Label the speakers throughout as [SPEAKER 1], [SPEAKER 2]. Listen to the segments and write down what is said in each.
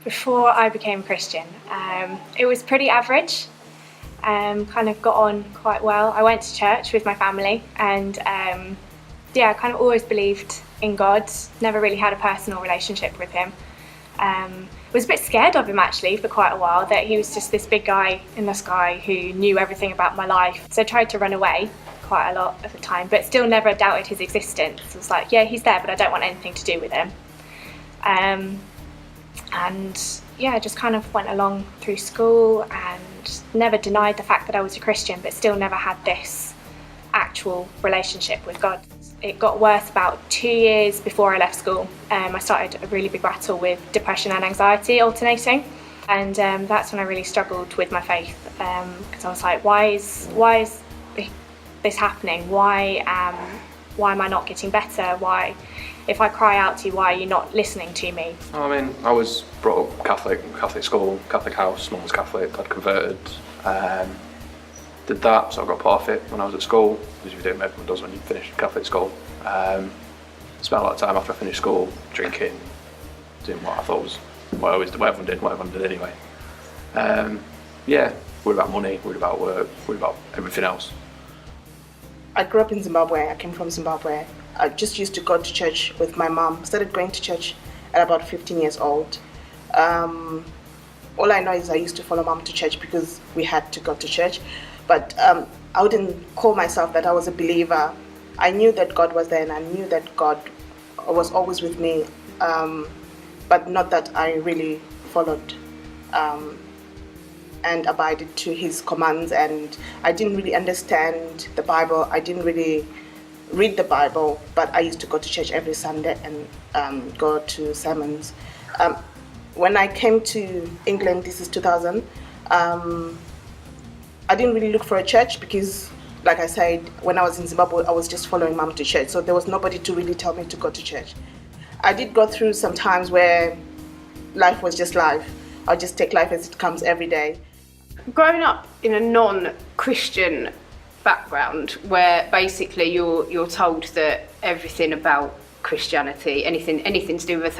[SPEAKER 1] Before I became a Christian, it was pretty average. Kind of got on quite well. I went to church with my family, and I kind of always believed in God. Never really had a personal relationship with him. Was a bit scared of him actually for quite a while, that he was just this big guy in the sky who knew everything about my life. So I tried to run away quite a lot of the time, but still never doubted his existence. It was like, yeah, he's there, but I don't want anything to do with him. I just kind of went along through school and never denied the fact that I was a Christian, but still never had this actual relationship with God. It got worse about 2 years before I left school. I started a really big battle with depression and anxiety alternating, and that's when I really struggled with my faith, because I was like, why is this happening? Why am I not getting better? Why, if I cry out to you, why are you not listening to me?
[SPEAKER 2] I mean, I was brought up Catholic school, Catholic house. Mum was Catholic, Dad converted. Did that, so I got put off it when I was at school, as you do, everyone does when you finish Catholic school. Spent a lot of time after I finished school drinking, doing what I thought was what everyone did anyway. Worried about money, worried about work, worried about everything else.
[SPEAKER 3] I grew up in Zimbabwe. I came from Zimbabwe. I just used to go to church with my mom. Started going to church at about 15 years old. All I know is I used to follow mom to church because we had to go to church. But I wouldn't call myself that I was a believer. I knew that God was there, and I knew that God was always with me, but not that I really followed and abided to his commands. And I didn't really understand the Bible. I didn't really read the Bible, but I used to go to church every Sunday and go to sermons. When I came to England, this is 2000, I didn't really look for a church because, like I said, when I was in Zimbabwe, I was just following mom to church, so there was nobody to really tell me to go to church. I did go through some times where life was just life. I'll just take life as it comes every day.
[SPEAKER 4] Growing up in a non-Christian background, where basically you're told that everything about Christianity, anything to do with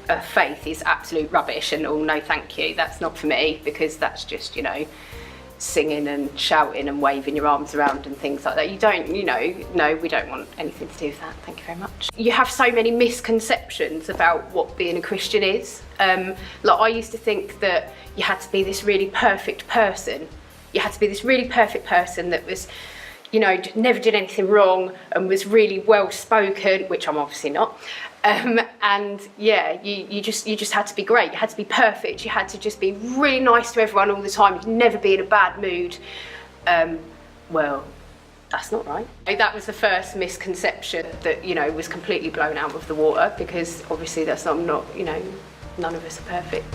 [SPEAKER 4] a faith is absolute rubbish, and no thank you, that's not for me, because that's just, singing and shouting and waving your arms around and things like that. You don't, no, we don't want anything to do with that, thank you very much. You have so many misconceptions about what being a Christian is. I used to think that you had to be this really perfect person. You had to be this really perfect person that was, never did anything wrong and was really well spoken, which I'm obviously not. You just had to be great. You had to be perfect. You had to just be really nice to everyone all the time. You'd never be in a bad mood. Well, that's not right. That was the first misconception that was completely blown out of the water, because obviously that's not none of us are perfect.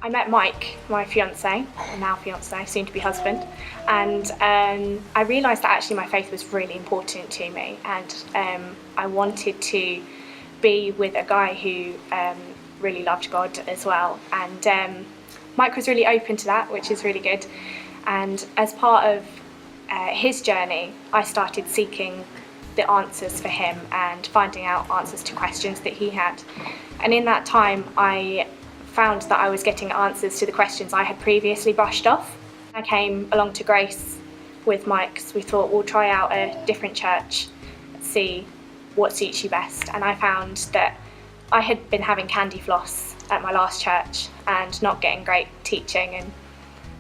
[SPEAKER 1] I met Mike, my fiance, now fiance, soon to be husband, and I realised that actually my faith was really important to me, and I wanted to be with a guy who really loved God as well, and Mike was really open to that, which is really good. And as part of his journey, I started seeking the answers for him and finding out answers to questions that he had, and in that time I found that I was getting answers to the questions I had previously brushed off. I came along to Grace with Mike because we thought we'll try out a different church, see what suits you best. And I found that I had been having candy floss at my last church and not getting great teaching. And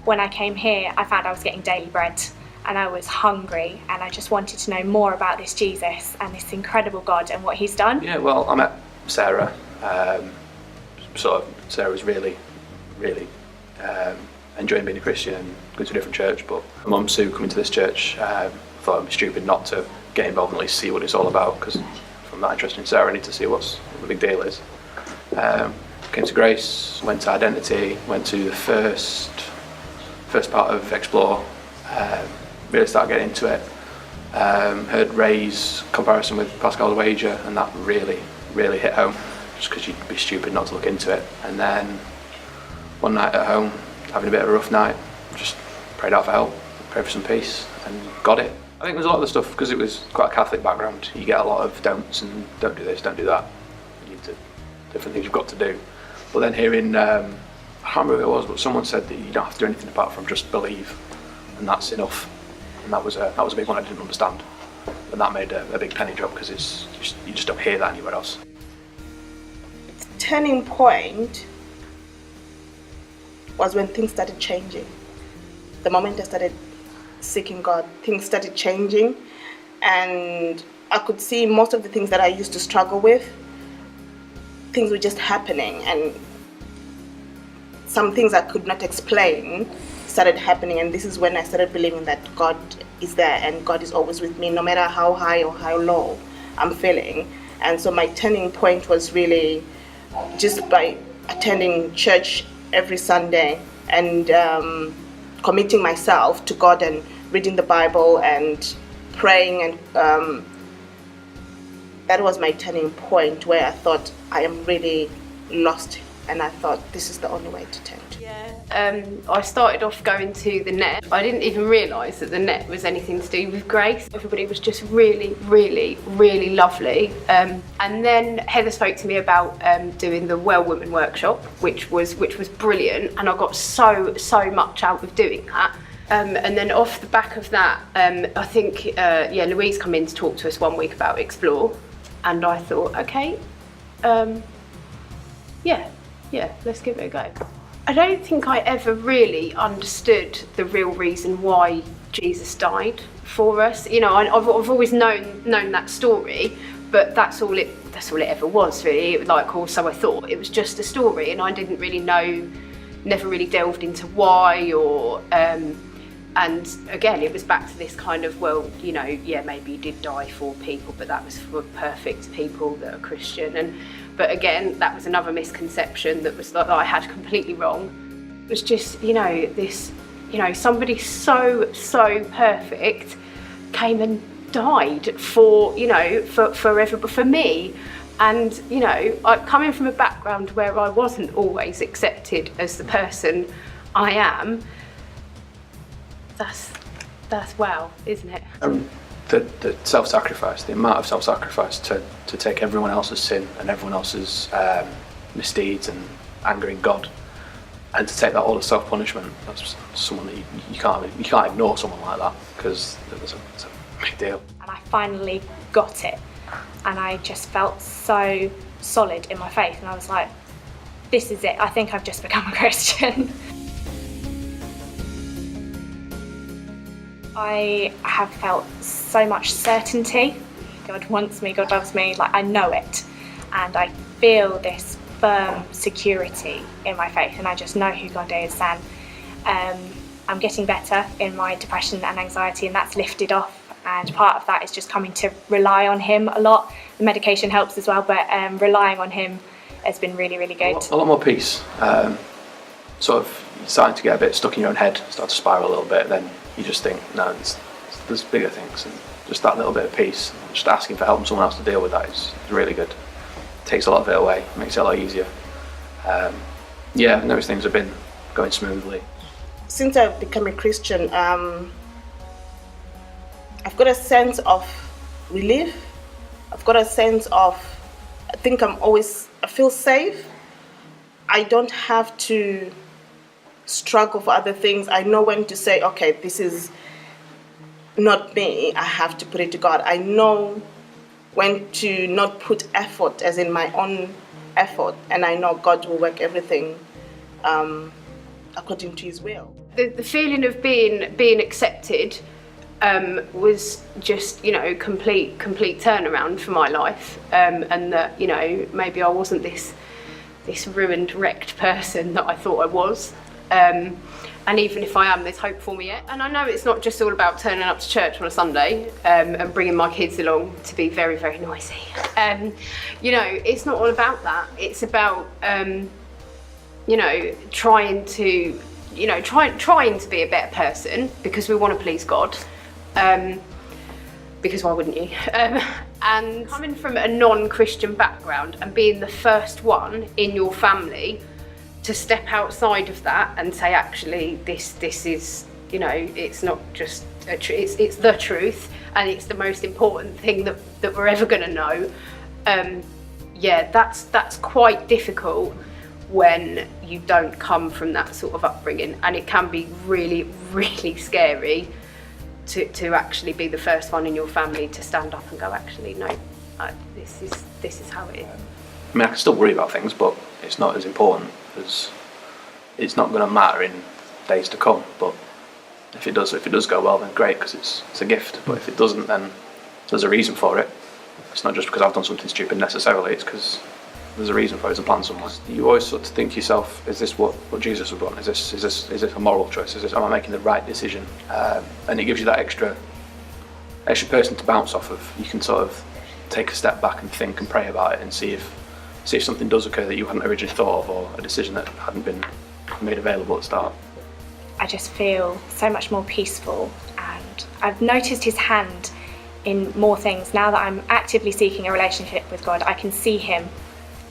[SPEAKER 1] when I came here, I found I was getting daily bread and I was hungry, and I just wanted to know more about this Jesus and this incredible God and what he's done.
[SPEAKER 2] Yeah, well, I met Sarah. Sarah was really enjoying being a Christian and going to a different church, but my mum Sue coming to this church, I thought it'd be stupid not to get involved and at least see what it's all about, because if I'm that interested in Sarah, I need to see what the big deal is. Came to Grace, went to Identity, went to the first part of Explore, really started getting into it. Heard Ray's comparison with Pascal's Wager, and that really hit home, just because you'd be stupid not to look into it. And then one night at home, having a bit of a rough night, just prayed out for help, prayed for some peace, and got it. I think there's a lot of the stuff, because it was quite a Catholic background, you get a lot of don'ts and don't do this, don't do that. You need to, different things you've got to do. But then hearing, I can't remember who it was, but someone said that you don't have to do anything apart from just believe, and that's enough. And that was a big one I didn't understand. And that made a big penny drop, because you just don't hear that anywhere else.
[SPEAKER 3] Turning point was when things started changing. The moment I started seeking God, things started changing, and I could see most of the things that I used to struggle with, things were just happening, and some things I could not explain started happening. And this is when I started believing that God is there and God is always with me, no matter how high or how low I'm feeling. And so my turning point was really just by attending church every Sunday and committing myself to God and reading the Bible and praying, and that was my turning point, where I thought I am really lost, and I thought this is the only way to turn to.
[SPEAKER 4] I started off going to the Net. I didn't even realise that the Net was anything to do with grace. Everybody was just really, really, really lovely. And then Heather spoke to me about doing the Well Woman workshop, which was brilliant, and I got so much out of doing that. And then off the back of that, I think Louise come in to talk to us one week about Explore, and I thought, okay, let's give it a go. I don't think I ever really understood the real reason why Jesus died for us. You know, I've always known that story, but that's all it ever was, really. Like, also I thought it was just a story, and I didn't really know, never really delved into why, or and again, it was back to this kind of, well, you know, yeah, maybe he did die for people, but that was for perfect people that are Christian. But again, that was another misconception that I had completely wrong. It was just, you know, this, you know, somebody so perfect came and died for, you know, for me. And, you know, coming from a background where I wasn't always accepted as the person I am, that's wow, isn't it?
[SPEAKER 2] The self-sacrifice, the amount of self-sacrifice to take everyone else's sin and everyone else's misdeeds and angering God, and to take that all as self-punishment. That's someone that you can't ignore someone like that, because it's a big deal.
[SPEAKER 1] And I finally got it, and I just felt so solid in my faith, and I was like, this is it. I think I've just become a Christian. I have felt so much certainty. God wants me, God loves me, like I know it. And I feel this firm security in my faith, and I just know who God is. And I'm getting better in my depression and anxiety, and that's lifted off. And part of that is just coming to rely on Him a lot. The medication helps as well, but relying on Him has been really, really good.
[SPEAKER 2] A lot more peace. Sort of starting to get a bit stuck in your own head, start to spiral a little bit, then you just think, no, there's bigger things, and just that little bit of peace, just asking for help from someone else to deal with that is really good. It takes a lot of it away, makes it a lot easier. Those things have been going smoothly.
[SPEAKER 3] Since I've become a Christian, I've got a sense of relief. I've got a sense of, I feel safe. I don't have to struggle for other things. I know when to say, okay, this is not me, I have to put it to God. I know when to not put effort, as in my own effort, and I know God will work everything according to His will.
[SPEAKER 4] The feeling of being accepted was just, you know, complete turnaround for my life, and that, you know, maybe I wasn't this ruined, wrecked person that I thought I was. And even if I am, there's hope for me yet. And I know it's not just all about turning up to church on a Sunday and bringing my kids along to be very, very noisy. You know, it's not all about that. It's about, you know, trying to be a better person, because we want to please God. Because why wouldn't you? And coming from a non-Christian background and being the first one in your family to step outside of that and say, actually, this is, you know, it's not just it's the truth, and it's the most important thing that we're ever going to know. That's quite difficult when you don't come from that sort of upbringing, and it can be really, really scary to actually be the first one in your family to stand up and go, actually, no, this is how it is.
[SPEAKER 2] I mean, I can still worry about things, but it's not as important as it's not going to matter in days to come. But if it does go well, then great, because it's a gift. But if it doesn't, then there's a reason for it. It's not just because I've done something stupid necessarily. It's because there's a reason for it. There's a plan somewhere. You always sort of think to yourself, is this what Jesus would want? Is this a moral choice? Am I making the right decision? And it gives you that extra person to bounce off of. You can sort of take a step back and think and pray about it and see if something does occur that you hadn't originally thought of, or a decision that hadn't been made available at the start.
[SPEAKER 1] I just feel so much more peaceful, and I've noticed his hand in more things. Now that I'm actively seeking a relationship with God, I can see him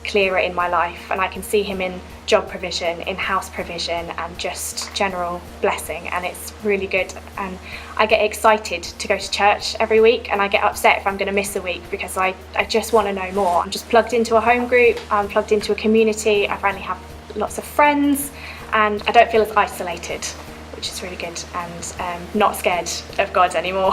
[SPEAKER 1] clearer in my life, and I can see him in job provision, in house provision, and just general blessing, and it's really good. And I get excited to go to church every week, and I get upset if I'm going to miss a week, because I just want to know more. I'm just plugged into a home group, I'm plugged into a community, I finally have lots of friends, and I don't feel as isolated, which is really good, and not scared of God anymore.